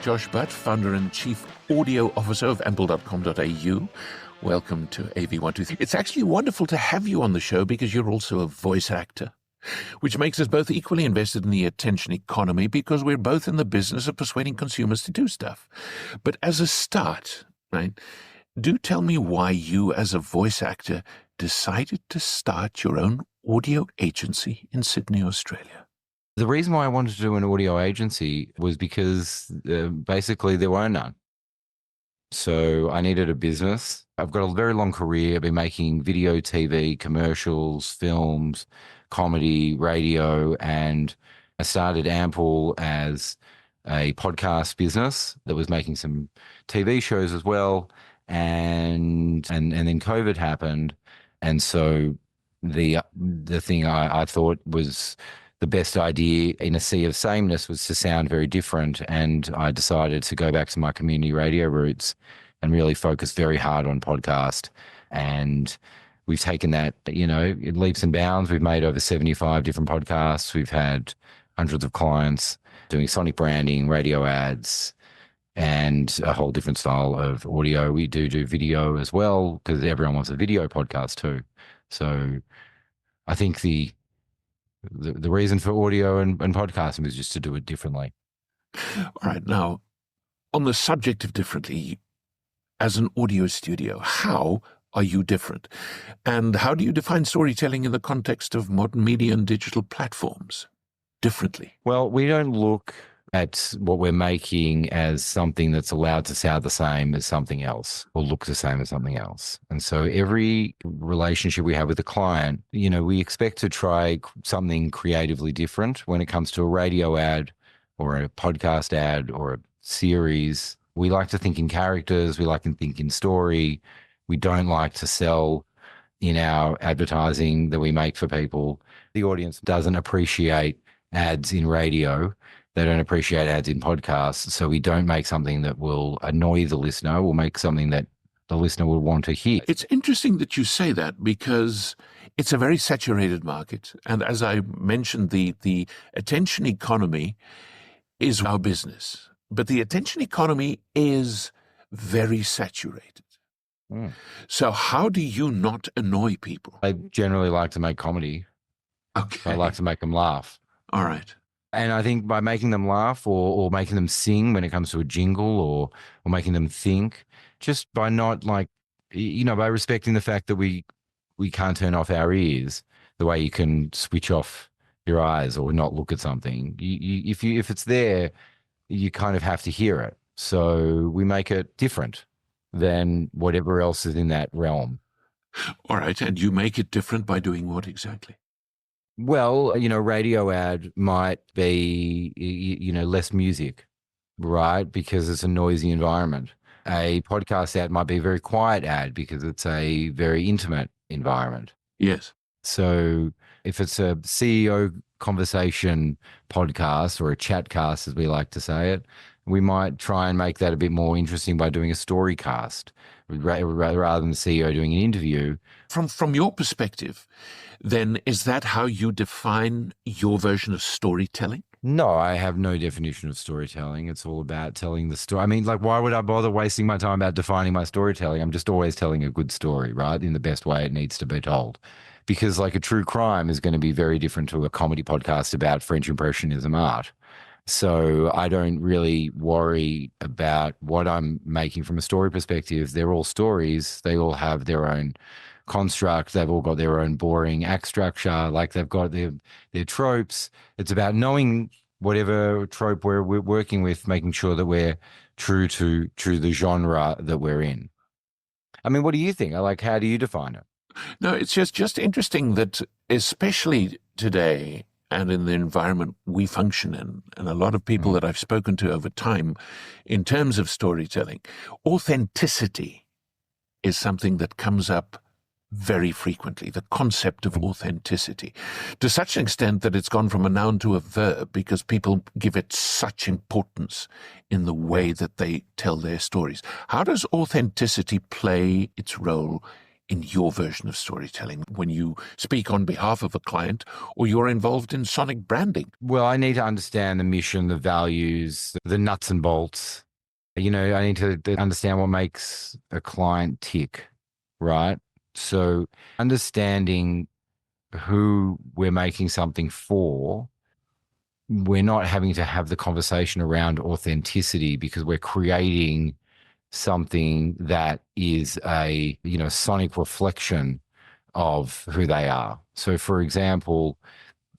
Josh Butt, founder and chief audio officer of Ampel.com.au. Welcome to AV123. It's actually wonderful to have you on the show because you're also a voice actor, which makes us both equally invested in the attention economy because we're both in the business of persuading consumers to do stuff. But as a start, right, do tell me why you, as a voice actor, decided to start your own audio agency in Sydney, Australia. The reason why I wanted to do an audio agency was because basically there were none. So I needed a business. I've got a very long career. I've been making video, TV, commercials, films, comedy, radio, and I started Ampel as a podcast business that was making some TV shows as well. And then COVID happened. And so the thing I thought was the best idea in a sea of sameness was to sound very different. And I decided to go back to my community radio roots and really focus very hard on podcast. And we've taken that, in leaps and bounds. We've made over 75 different podcasts. We've had hundreds of clients doing sonic branding, radio ads, and a whole different style of audio. We do video as well because everyone wants a video podcast too. So I think the reason for audio and podcasting was just to do it differently. All right. Now, on the subject of differently, as an audio studio, how are you different? And how do you define storytelling in the context of modern media and digital platforms differently? Well, we don't look at what we're making as something that's allowed to sound the same as something else or look the same as something else. And so every relationship we have with a client, we expect to try something creatively different when it comes to a radio ad or a podcast ad or a series. We like to think in characters. We like to think in story. We don't like to sell in our advertising that we make for people. The audience doesn't appreciate ads in radio. They don't appreciate ads in podcasts. So we don't make something that will annoy the listener. We'll make something that the listener will want to hear. It's interesting that you say that because it's a very saturated market. And as I mentioned, the attention economy is our business. But the attention economy is very saturated. So how do you not annoy people? I generally like to make comedy. Okay. I like to make them laugh. All right. And I think by making them laugh or making them sing when it comes to a jingle or making them think, just by not by respecting the fact that we can't turn off our ears the way you can switch off your eyes or not look at something. If it's there, you kind of have to hear it. So we make it different than whatever else is in that realm. All right. And you make it different by doing what exactly? Well, radio ad might be, less music, right? Because it's a noisy environment. A podcast ad might be a very quiet ad because it's a very intimate environment. Yes. So if it's a CEO conversation podcast or a chat cast, as we like to say it, we might try and make that a bit more interesting by doing a story cast rather than the CEO doing an interview. From your perspective, then, is that how you define your version of storytelling? No, I have no definition of storytelling. It's all about telling the story. I mean, why would I bother wasting my time about defining my storytelling? I'm just always telling a good story, right? In the best way it needs to be told. Because a true crime is going to be very different to a comedy podcast about French Impressionism art. So I don't really worry about what I'm making from a story perspective. They're all stories. They all have their own construct. They've all got their own boring act structure. They've got their tropes. It's about knowing whatever trope we're working with, making sure that we're true to the genre that we're in. I mean, what do you think? How do you define it? No, it's just interesting that especially today and in the environment we function in, and a lot of people that I've spoken to over time, in terms of storytelling, authenticity is something that comes up very frequently, the concept of authenticity, to such an extent that it's gone from a noun to a verb because people give it such importance in the way that they tell their stories. How does authenticity play its role in your version of storytelling when you speak on behalf of a client or you're involved in sonic branding? Well, I need to understand the mission, the values, the nuts and bolts. You know, I need to understand what makes a client tick, right? So understanding who we're making something for, we're not having to have the conversation around authenticity because we're creating something that is a, you know, sonic reflection of who they are. So for example,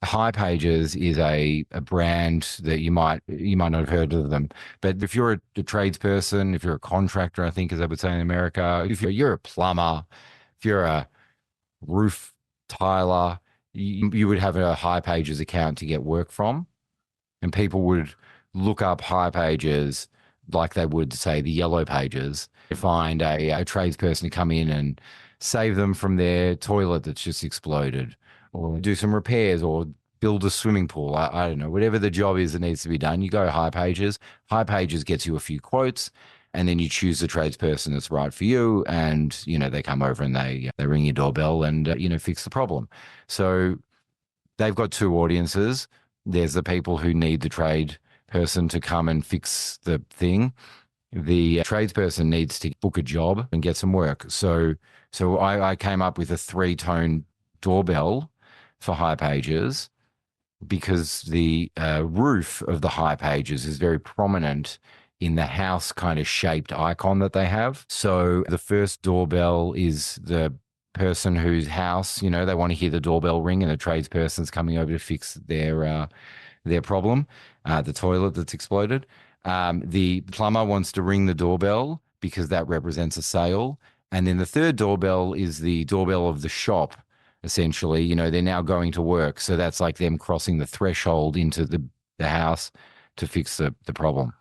High Pages is a brand that you might not have heard of them, but if you're a tradesperson, if you're a contractor, I think as I would say in America, if you're a plumber, if you're a roof tiler, you would have a High Pages account to get work from, and people would look up High Pages like they would say the Yellow Pages to find a tradesperson to come in and save them from their toilet that's just exploded, or do some repairs, or build a swimming pool. I don't know, whatever the job is that needs to be done, you go High Pages. High Pages gets you a few quotes, and then you choose the tradesperson that's right for you, and you know they come over and they ring your doorbell and you know, fix the problem. So they've got two audiences. There's the people who need the trade person to come and fix the thing. The tradesperson needs to book a job and get some work. So I came up with a 3-tone doorbell for High Pages because the roof of the High Pages is very prominent in the house kind of shaped icon that they have. So the first doorbell is the person whose house, you know, they want to hear the doorbell ring and the tradesperson's coming over to fix their problem, the toilet that's exploded. The plumber wants to ring the doorbell because that represents a sale. And then the third doorbell is the doorbell of the shop. Essentially, you know, they're now going to work. So that's like them crossing the threshold into the house to fix the problem.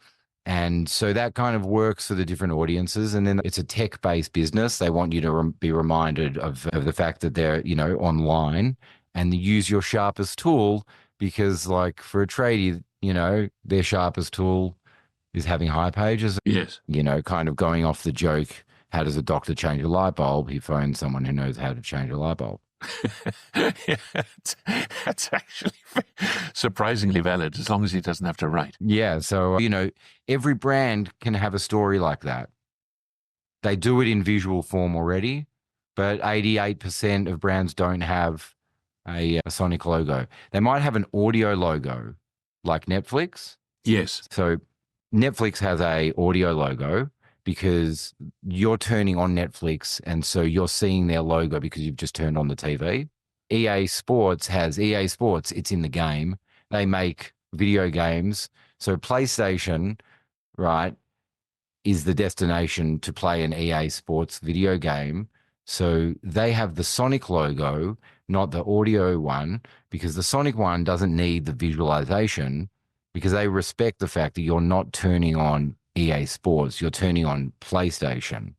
And so that kind of works for the different audiences. And then it's a tech-based business. They want you to be reminded of the fact that they're, you know, online, and use your sharpest tool, because like for a tradie, you know, their sharpest tool is having High Pages. Yes. You know, kind of going off the joke, how does a doctor change a light bulb? He phones someone who knows how to change a light bulb. Yeah, that's actually surprisingly valid, as long as he doesn't have to write. Yeah. So, you know, every brand can have a story like that. They do it in visual form already, but 88% of brands don't have a sonic logo. They might have an audio logo like Netflix. Yes. So Netflix has a audio logo because you're turning on Netflix, and so you're seeing their logo because you've just turned on the TV. EA Sports has EA Sports. It's in the game. They make video games. So PlayStation, right, is the destination to play an EA Sports video game. So they have the Sonic logo, not the audio one, because the Sonic one doesn't need the visualization, because they respect the fact that you're not turning on EA Sports, you're turning on PlayStation.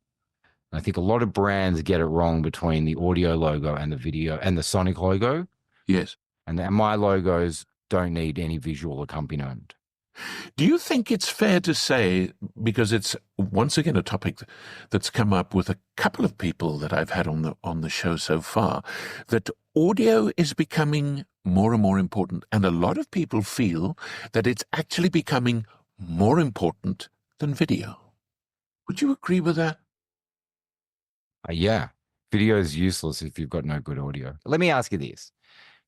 I think a lot of brands get it wrong between the audio logo and the video and the Sonic logo. Yes. And my logos don't need any visual accompaniment. Do you think it's fair to say, because it's once again a topic that's come up with a couple of people that I've had on the show so far, that audio is becoming more and more important, and a lot of people feel that it's actually becoming more important than video? Would you agree with that? Yeah. Video is useless if you've got no good audio. Let me ask you this.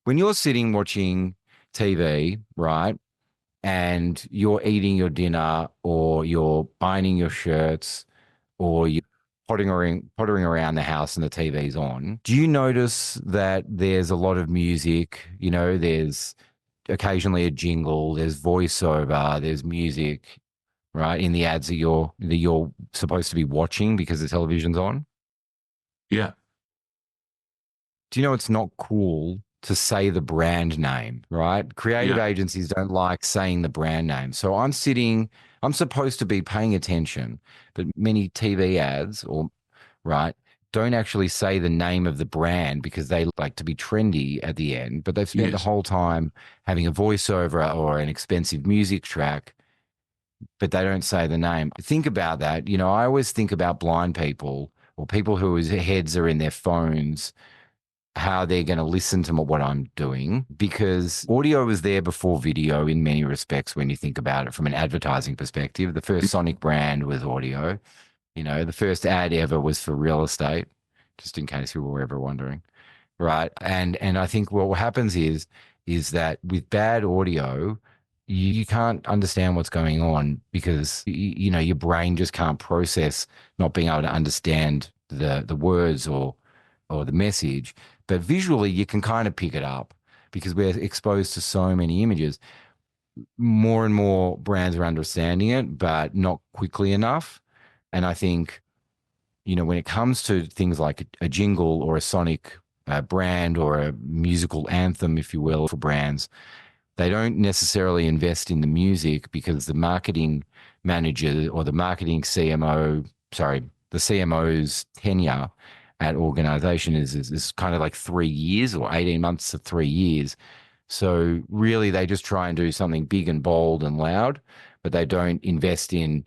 When you're sitting watching TV, right, and you're eating your dinner, or you're ironing your shirts, or you're pottering around the house and the TV's on, do you notice that there's a lot of music? You know, there's occasionally a jingle, there's voiceover, there's music, right, in the ads that you're supposed to be watching because the television's on? Yeah. Do you know it's not cool to say the brand name, right? Creative agencies don't like saying the brand name. So I'm supposed to be paying attention, but many TV ads, or right, don't actually say the name of the brand because they like to be trendy at the end, but they've spent the whole time having a voiceover or an expensive music track, but they don't say the name. Think about that. You know, I always think about blind people or people whose heads are in their phones, how they're going to listen to what I'm doing, because audio was there before video in many respects when you think about it from an advertising perspective. The first Sonic brand was audio. The first ad ever was for real estate, just in case you were ever wondering. Right. And I think what happens is that with bad audio, you can't understand what's going on because your brain just can't process not being able to understand the words or the message. But visually you can kind of pick it up because we're exposed to so many images. More and more brands are understanding it, but not quickly enough. And I think, when it comes to things like a jingle or a Sonic brand or a musical anthem, if you will, for brands, they don't necessarily invest in the music because the marketing manager or the marketing CMO, the CMO's tenure at organization is kind of like 3 years or 18 months to 3 years. So really they just try and do something big and bold and loud, but they don't invest in,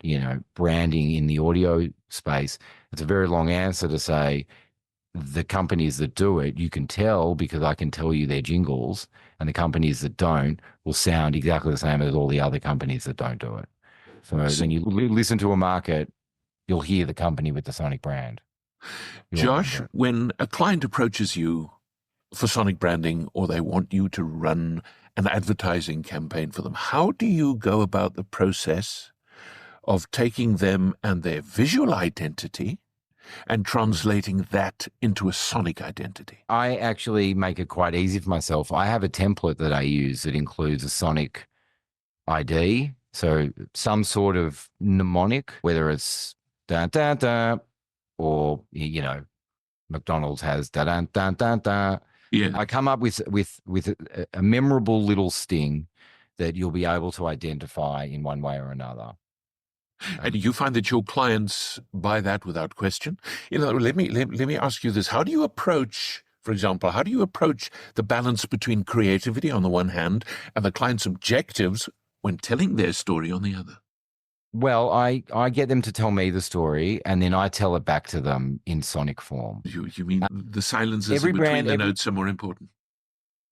branding in the audio space. It's a very long answer to say the companies that do it, you can tell because I can tell you their jingles, and the companies that don't will sound exactly the same as all the other companies that don't do it. So when you listen to a market, you'll hear the company with the Sonic brand. Josh, when a client approaches you for Sonic branding or they want you to run an advertising campaign for them, how do you go about the process of taking them and their visual identity and translating that into a Sonic identity? I actually make it quite easy for myself. I have a template that I use that includes a Sonic ID. So some sort of mnemonic, whether it's da da da, or McDonald's has da da da da da. Yeah. I come up with a memorable little sting that you'll be able to identify in one way or another. And you find that your clients buy that without question? Let me ask you this. How do you approach, for example, the balance between creativity on the one hand and the client's objectives when telling their story on the other? Well, I get them to tell me the story and then I tell it back to them in Sonic form. You mean the silences in between the notes are more important?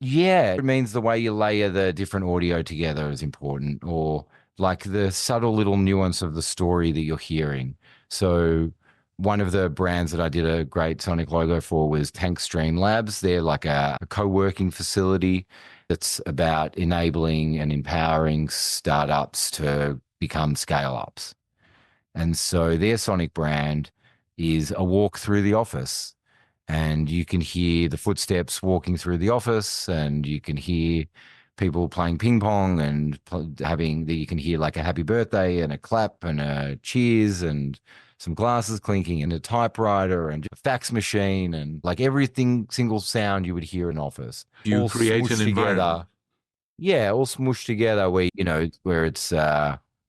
Yeah, it means the way you layer the different audio together is important, or like the subtle little nuance of the story that you're hearing. So one of the brands that I did a great Sonic logo for was Tank Stream Labs. They're like a co-working facility that's about enabling and empowering startups to become scale-ups. And so their Sonic brand is a walk through the office. And you can hear the footsteps walking through the office, and you can hear people playing ping pong and you can hear like a happy birthday and a clap and a cheers and some glasses clinking and a typewriter and a fax machine and like everything, single sound you would hear in an office. You all create an environment. Yeah, all smooshed together where it's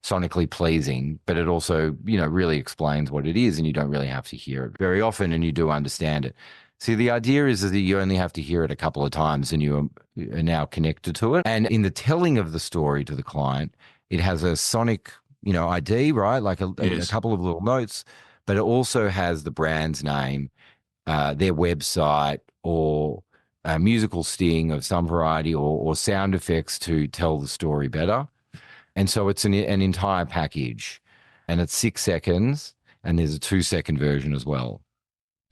sonically pleasing, but it also, really explains what it is and you don't really have to hear it very often and you do understand it. See, the idea is that you only have to hear it a couple of times and you are now connected to it. And in the telling of the story to the client, it has a Sonic, ID, right? Like a couple of little notes, but it also has the brand's name, their website, or a musical sting of some variety, or sound effects to tell the story better. And so it's an entire package, and it's 6 seconds, and there's a 2-second version as well.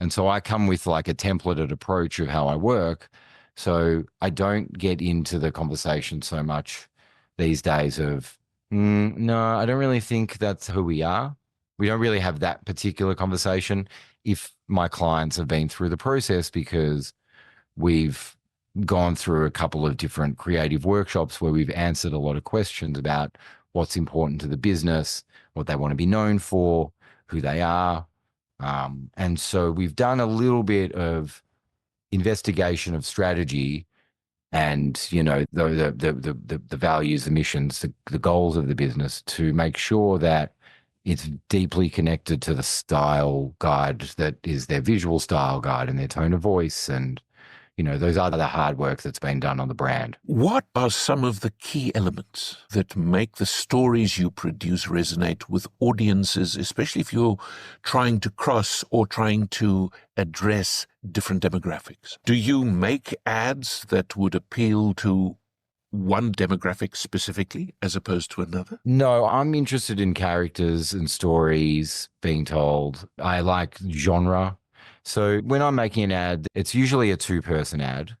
And so I come with like a templated approach of how I work. So I don't get into the conversation so much these days of, no, I don't really think that's who we are. We don't really have that particular conversation if my clients have been through the process, because we've gone through a couple of different creative workshops where we've answered a lot of questions about what's important to the business, what they want to be known for, who they are. And so we've done a little bit of investigation of strategy and, the values, the missions, the goals of the business, to make sure that it's deeply connected to the style guide that is their visual style guide and their tone of voice and those are the hard work that's been done on the brand. What are some of the key elements that make the stories you produce resonate with audiences, especially if you're trying to cross or trying to address different demographics? Do you make ads that would appeal to one demographic specifically as opposed to another? No, I'm interested in characters and stories being told. I like genre. So when I'm making an ad, it's usually a two-person ad.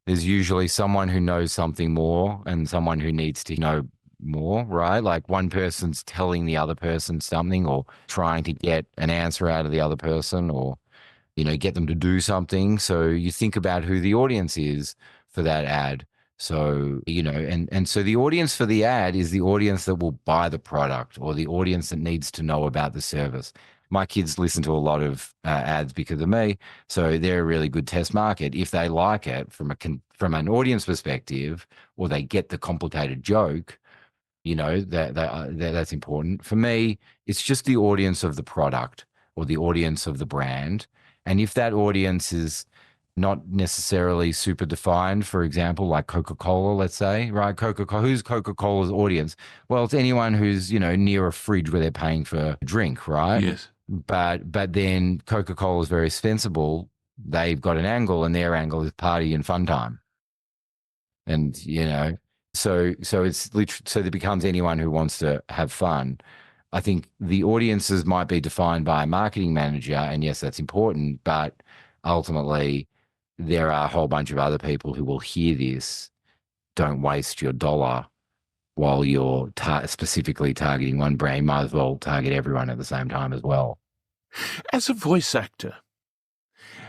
There's usually someone who knows something more and someone who needs to know more, right? Like one person's telling the other person something or trying to get an answer out of the other person or, get them to do something. So you think about who the audience is for that ad. So, and so the audience for the ad is the audience that will buy the product or the audience that needs to know about the service. My kids listen to a lot of ads because of me, so they're a really good test market. If they like it from an audience perspective, or they get the complicated joke, that's important. For me, it's just the audience of the product or the audience of the brand, and if that audience is not necessarily super defined, for example, like Coca-Cola, let's say, right? Coca-Cola, who's Coca-Cola's audience? Well, it's anyone who's, near a fridge where they're paying for a drink, right? Yes. But then Coca-Cola is very sensible. They've got an angle, and their angle is party and fun time. And, so it's literally, so it becomes anyone who wants to have fun. I think the audiences might be defined by a marketing manager, and yes, that's important, but ultimately there are a whole bunch of other people who will hear this. Don't waste your dollar while you're specifically targeting one brand. You might as well target everyone at the same time as well. As a voice actor,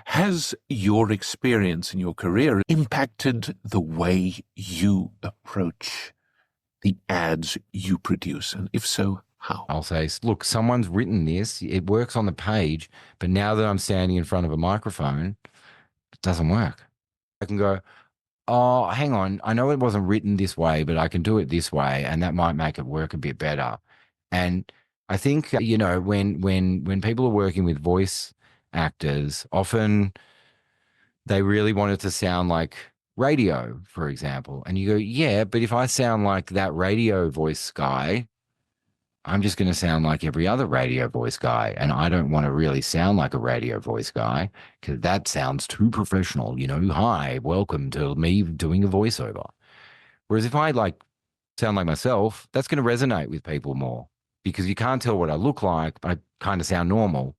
has your experience in your career impacted the way you approach the ads you produce? And if so, how? I'll say, look, someone's written this. It works on the page, but now that I'm standing in front of a microphone, it doesn't work. I can go, oh, hang on. I know it wasn't written this way, but I can do it this way, and that might make it work a bit better. And I think, when people are working with voice actors, often they really want it to sound like radio, for example. And you go, yeah, but if I sound like that radio voice guy, I'm just going to sound like every other radio voice guy. And I don't want to really sound like a radio voice guy because that sounds too professional. Hi, welcome to me doing a voiceover. Whereas if I sound like myself, that's going to resonate with people more because you can't tell what I look like, but I kind of sound normal,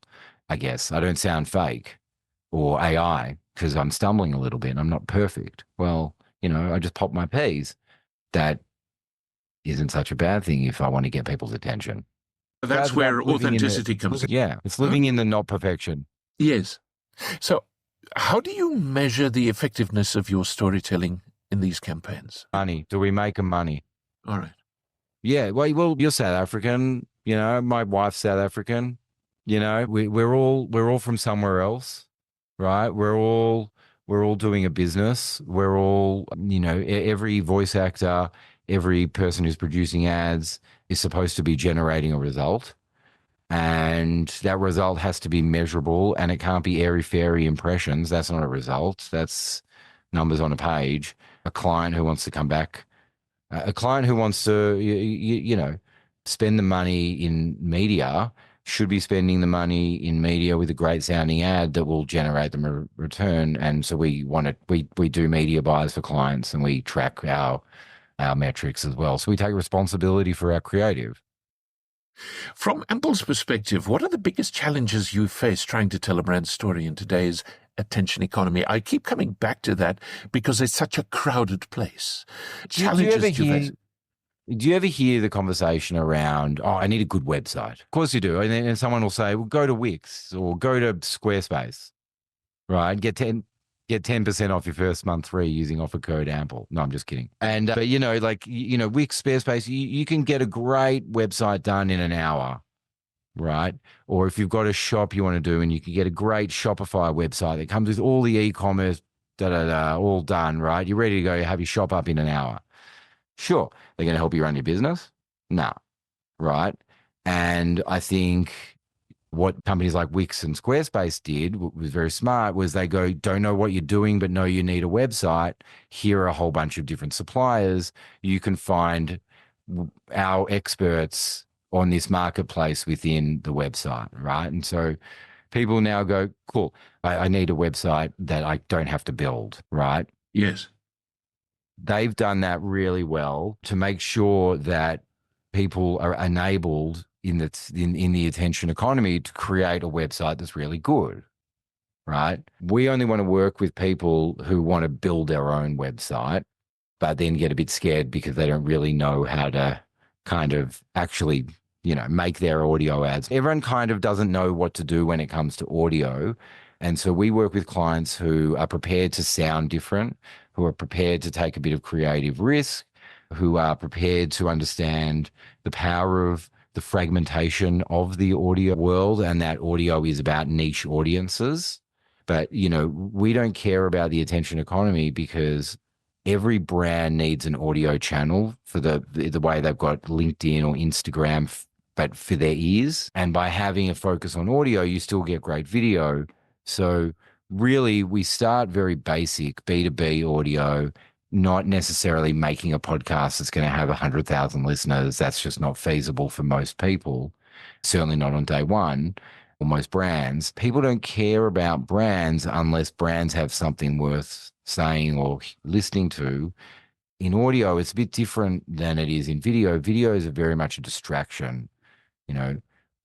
I guess. I don't sound fake or AI because I'm stumbling a little bit and I'm not perfect. Well, I just pop my P's. That isn't such a bad thing if I want to get people's attention. That's where authenticity comes in. Yeah, it's living in the not perfection. Yes. So how do you measure the effectiveness of your storytelling in these campaigns? Money. Do we make money? All right. Yeah, well, you're South African. My wife's South African. We're all from somewhere else, right? We're all doing a business. We're all, every voice actor, every person who's producing ads is supposed to be generating a result. And that result has to be measurable, and it can't be airy-fairy impressions. That's not a result. That's numbers on a page. A client who wants to come back, a client who wants to, spend the money in media should be spending the money in media with a great sounding ad that will generate them a return. And so we do media buys for clients, and we track our metrics as well. So we take responsibility for our creative. From Ampel's perspective, what are the biggest challenges you face trying to tell a brand story in today's attention economy? I keep coming back to that because it's such a crowded place. Do you ever hear the conversation around, oh, I need a good website? Of course you do. And then someone will say, well, go to Wix or go to Squarespace, right? Get 10% off your first month free using offer code Ampel. No, I'm just kidding. And, but Wix, Squarespace, you can get a great website done in an hour, right? Or if you've got a shop you want to do, and you can get a great Shopify website that comes with all the e-commerce, all done, right? You're ready to go have your shop up in an hour. Sure. They're going to help you run your business? No. Right. And I think What companies like Wix and Squarespace did was very smart, was they go, don't know what you're doing, but know you need a website. Here are a whole bunch of different suppliers. You can find our experts on this marketplace within the website, right? And so people now go, cool, I need a website that I don't have to build, right? Yes. They've done that really well to make sure that people are enabled in the attention economy to create a website that's really good, right? We only want to work with people who want to build their own website, but then get a bit scared because they don't really know how to kind of actually, make their audio ads. Everyone kind of doesn't know what to do when it comes to audio. And so we work with clients who are prepared to sound different, who are prepared to take a bit of creative risk, who are prepared to understand the power of the fragmentation of the audio world, and that audio is about niche audiences. But, we don't care about the attention economy because every brand needs an audio channel for the way they've got LinkedIn or Instagram, but for their ears. And by having a focus on audio, you still get great video. So really, we start very basic B2B audio, not necessarily making a podcast that's going to have 100,000 listeners. That's just not feasible for most people, certainly not on day one. Or most brands. People don't care about brands unless brands have something worth saying or listening to. In audio, it's a bit different than it is in video. Videos are very much a distraction.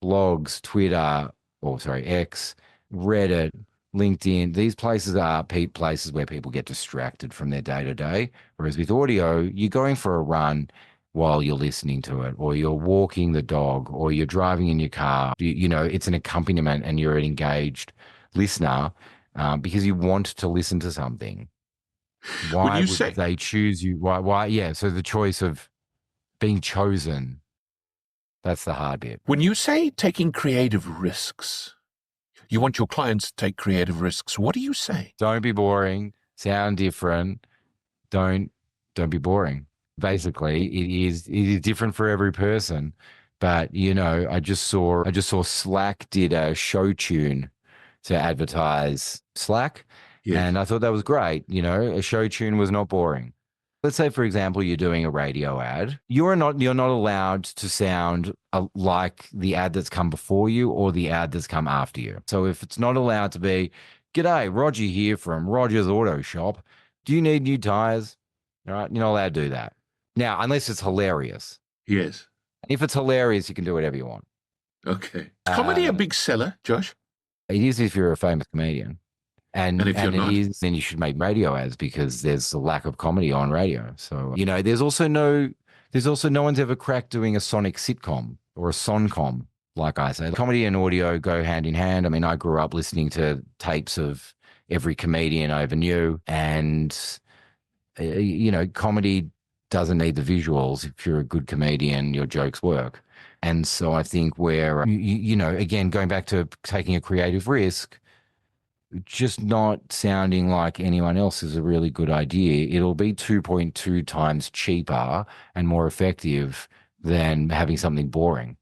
Blogs, Twitter, X, Reddit, LinkedIn, these places are places where people get distracted from their day to day. Whereas with audio, you're going for a run while you're listening to it, or you're walking the dog, or you're driving in your car. It's an accompaniment and you're an engaged listener because you want to listen to something. Why would they choose you? Why? Yeah. So the choice of being chosen, that's the hard bit. When you say taking creative risks, you want your clients to take creative risks. What do you say? Don't be boring. Sound different. Don't be boring. Basically, it is different for every person. But I just saw Slack did a show tune to advertise Slack. Yes. And I thought that was great. A show tune was not boring. Let's say, for example, you're doing a radio ad. You're not allowed to sound like the ad that's come before you or the ad that's come after you. So if it's not allowed to be, "G'day, Roger here from Roger's Auto Shop. Do you need new tires?" All right, you're not allowed to do that. Now, unless it's hilarious. Yes. If it's hilarious, you can do whatever you want. Okay. Is comedy a big seller, Josh? It is if you're a famous comedian. And if you're not, then you should make radio ads because there's a lack of comedy on radio. So, there's also no one's ever cracked doing a sonic sitcom or a soncom, like I say. Comedy and audio go hand in hand. I mean, I grew up listening to tapes of every comedian I ever knew. And, comedy doesn't need the visuals. If you're a good comedian, your jokes work. And so I think where, again, going back to taking a creative risk, just not sounding like anyone else is a really good idea. It'll be 2.2 times cheaper and more effective than having something boring.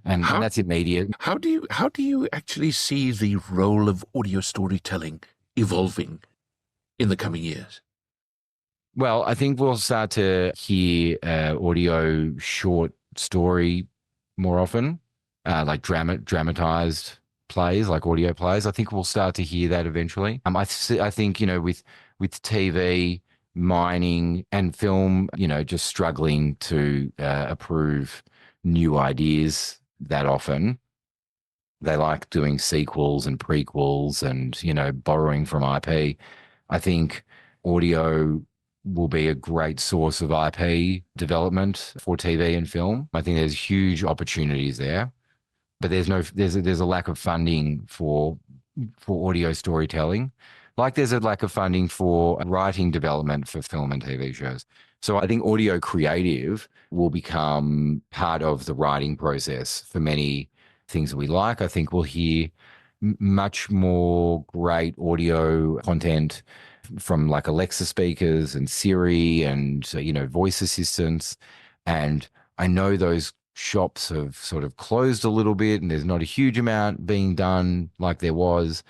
And that's immediate. How do you actually see the role of audio storytelling evolving in the coming years? Well, I think we'll start to hear audio short story more often, like dramatized plays, like audio plays. I think we'll start to hear that eventually. I think, with TV, mining and film, just struggling to approve new ideas that often. They like doing sequels and prequels and, borrowing from IP. I think audio will be a great source of IP development for TV and film. I think there's huge opportunities there, but there's a lack of funding for audio storytelling. Like there's a lack of funding for writing development for film and TV shows. So I think audio creative will become part of the writing process for many things that we like. I think we'll hear much more great audio content from like Alexa speakers and Siri and, voice assistants. And I know those shops have sort of closed a little bit and there's not a huge amount being done like there was.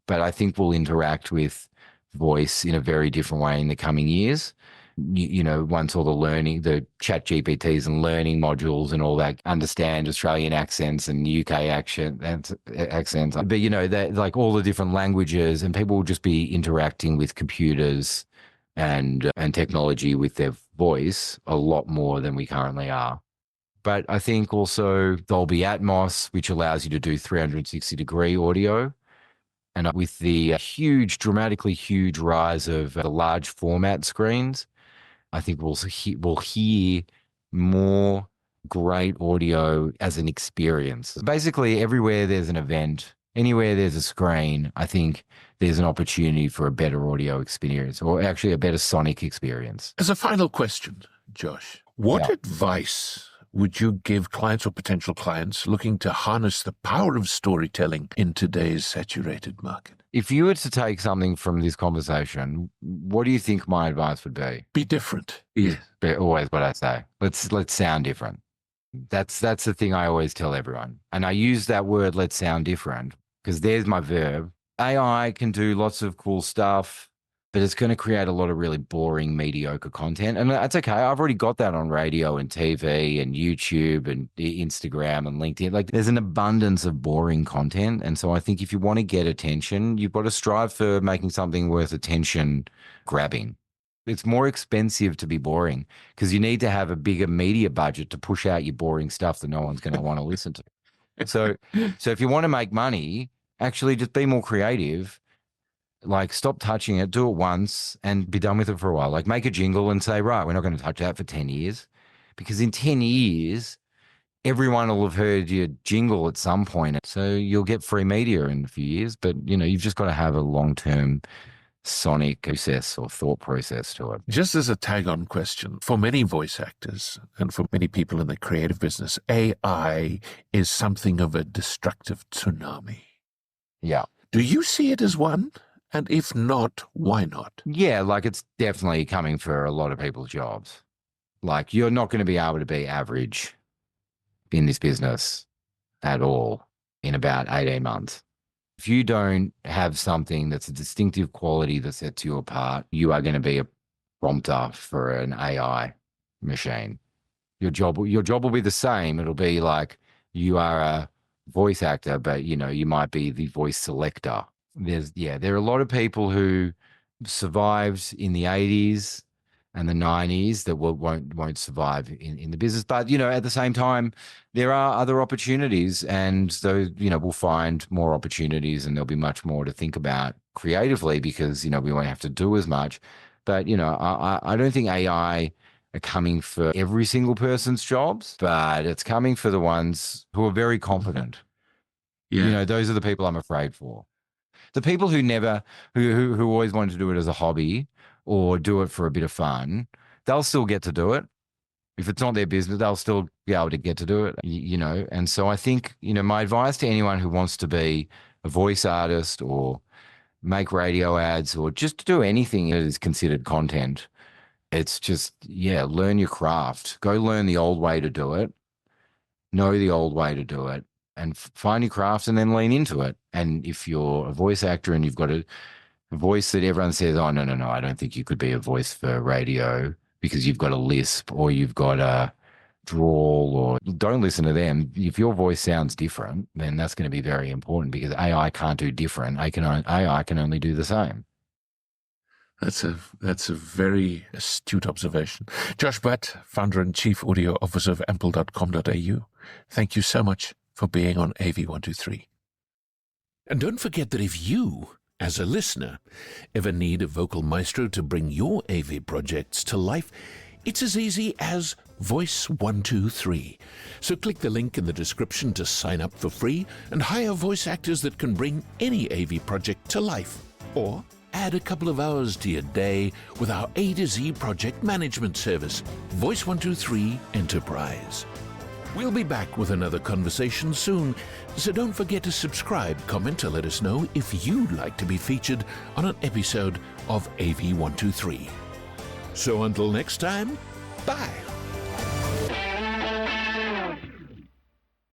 But I think we'll interact with voice in a very different way in the coming years. Once all the chat GPTs and learning modules and all that understand Australian accents and UK accents, but that like all the different languages, and people will just be interacting with computers and technology with their voice a lot more than we currently are. But I think also Dolby Atmos, which allows you to do 360-degree audio. And with the dramatically huge rise of the large format screens, I think we'll hear more great audio as an experience. Basically, everywhere there's an event, anywhere there's a screen, I think there's an opportunity for a better audio experience, or actually a better sonic experience. As a final question, Josh, what advice would you give clients or potential clients looking to harness the power of storytelling in today's saturated market? If you were to take something from this conversation, what do you think my advice would be? Be different. Yeah. Always what I say. Let's sound different. That's the thing I always tell everyone. And I use that word, let's sound different, because there's my verb. AI can do lots of cool stuff, but it's going to create a lot of really boring, mediocre content. And that's okay. I've already got that on radio and TV and YouTube and Instagram and LinkedIn. Like, there's an abundance of boring content. And so I think if you want to get attention, you've got to strive for making something worth attention grabbing. It's more expensive to be boring because you need to have a bigger media budget to push out your boring stuff that no one's going to want to listen to. So if you want to make money, actually just be more creative. Like, stop touching it, do it once and be done with it for a while. Like, make a jingle and say, right, we're not going to touch that for 10 years. Because in 10 years, everyone will have heard your jingle at some point. So you'll get free media in a few years. But, you've just got to have a long-term sonic process or thought process to it. Just as a tag-on question, for many voice actors and for many people in the creative business, AI is something of a destructive tsunami. Yeah. Do you see it as one? And if not, why not? Yeah, like, it's definitely coming for a lot of people's jobs. Like, you're not going to be able to be average in this business at all in about 18 months. If you don't have something that's a distinctive quality that sets you apart, you are going to be a prompter for an AI machine. Your job will be the same. It'll be like you are a voice actor, but, you might be the voice selector. There are a lot of people who survived in the 80s and the 90s that won't survive in the business. But, at the same time, there are other opportunities, and so, we'll find more opportunities, and there'll be much more to think about creatively because, we won't have to do as much. But, I don't think AI are coming for every single person's jobs, but it's coming for the ones who are very competent. Yeah. Those are the people I'm afraid for. The people who always wanted to do it as a hobby or do it for a bit of fun, they'll still get to do it. If it's not their business, they'll still be able to get to do it, And so I think, my advice to anyone who wants to be a voice artist or make radio ads or just do anything that is considered content, it's just, learn your craft. Go learn the old way to do it. Know the old way to do it. And find your craft and then lean into it. And if you're a voice actor and you've got a voice that everyone says, oh, no, I don't think you could be a voice for radio because you've got a lisp or you've got a drawl, or don't listen to them. If your voice sounds different, then that's going to be very important because AI can't do different. AI can only do the same. That's a very astute observation. Josh Butt, founder and chief audio officer of Ampel.com.au. Thank you so much for being on AV123. And don't forget that if you, as a listener, ever need a vocal maestro to bring your AV projects to life, it's as easy as Voice123. So click the link in the description to sign up for free and hire voice actors that can bring any AV project to life. Or add a couple of hours to your day with our A to Z project management service, Voice123 Enterprise. We'll be back with another conversation soon, so don't forget to subscribe, comment, or let us know if you'd like to be featured on an episode of AV123. So until next time, bye.